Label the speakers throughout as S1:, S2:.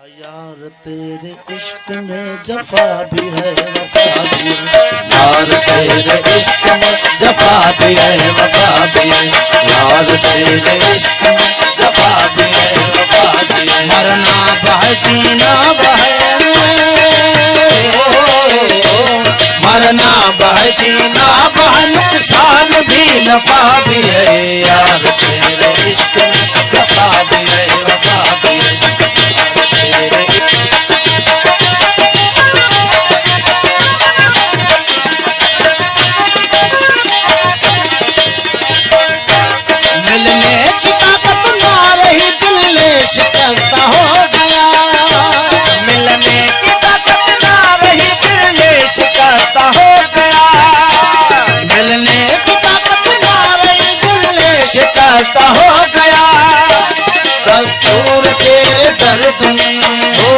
S1: यार तेरे इश्क में जफा भी है वफा भी है। यार तेरे इश्क में जफा भी है वफा भी है। यार तेरे इश्क में जफा भी है वफा भी है। मरना बह जीना बह, मरना बह जीना बह, नुकसान भी नफा भी है। यार तेरे इश्क में जफा भी है वफा भी है। मिलने की ताकत ना रही, दिल शिकस्त हो गया। मिलने की ताकत ना रही, दिल शिकस्त हो गया। मिलने की ताकत ना रही, दिल शिकस्त हो गया। दस्तूर तेरे दर्द में हो,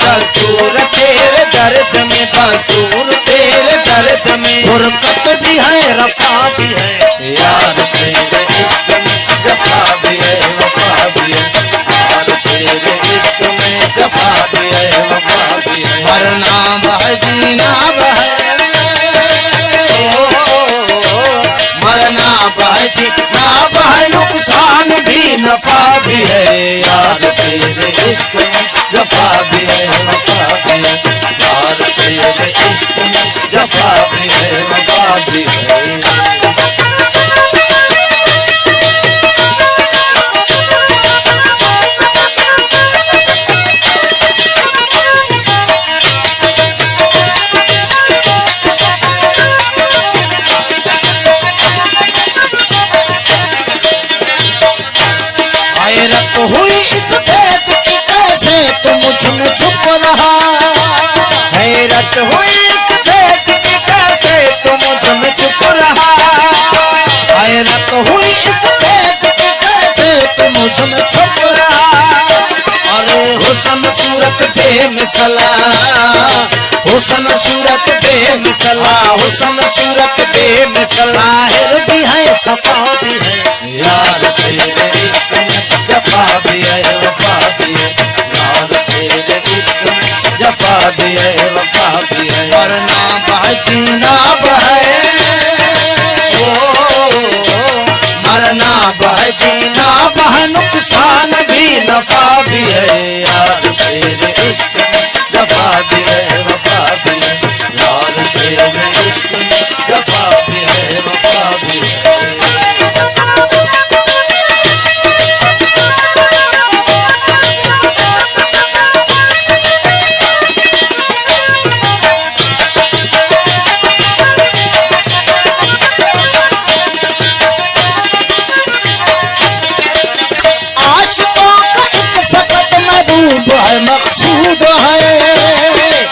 S1: दस्तूर तेरे दर्द में, दस्तूर तेरे दर्द में। फुरकत भी है रफा भी है। यार तेरे इश्क में जफा भी है वफा भी है। यार तेरे इश्क में जफा भी है वफा भी है। मरना बह जीना बह, मरना बह जीना बह, नुकसान भी नफा भी है। यार तेरे इश्क में जफा भी है वफा भी है। यार तेरे इश्क में जफा भी है वफा भी है। हैरत हुई इस भेद की कैसे तू मुझ में छुप रहा। हैरत हुई इस भेद की कैसे तू मुझ में छुप रहा। हैरत हुई इस भेद की कैसे तू मुझ में छुप रहा। अरे हुस्न सूरत बेमिसला, हुस्न सूरत बेमिसला, हुस्न सूरत बेमिसला। ज़ाहिर भी है सफा भी है। यार तेरे इश्क में जफा भी है वफा भी है। यार तेरे इश्क में जफा भी है वफा भी है। मरना बह जीना बह, मरना बह जीना बह, नुकसान भी नफा भी है। यार तेरे इश्क में जफा भी है वफा भी है। यार तेरे इश्क में जफा भी है वफा भी है। मकसूद है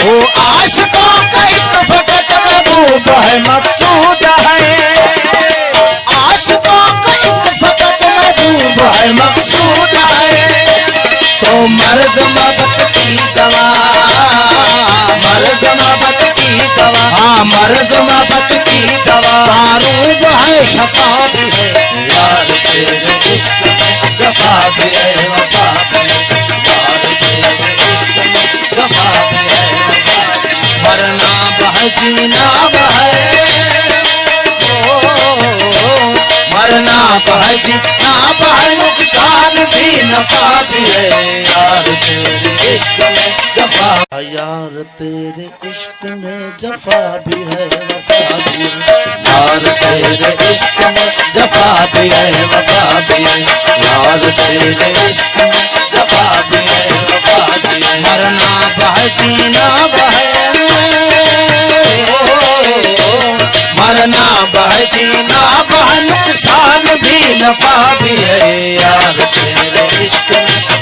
S1: वो आशिकों का एक फकत महबूब है। मकसूद है आशिकों का एक फकत महबूब है। मकसूद है तो मर्द मोहब्बत की दवा, मर्द मोहब्बत की दवा, हाँ मर्द मोहब्बत की दवा। मारूफ है शफा भी है। यार तेरे इश्क में जफा भी है वफा भी है। मरना बह जीना बह, मरना बह जीना बह, नुकसान भी नफा भी है। यार तेरे इश्क में जफा, यार तेरे इश्क में जफा भी है वफा भी है। यार तेरे इश्क में जफा भी है वफा भी है। यार तेरे इश्क में जफा भी है वफा भी है। मरना बह जीना बह, मरना बह जीना बह, नुकसान भी नफा भी है। यार तेरे इश्क में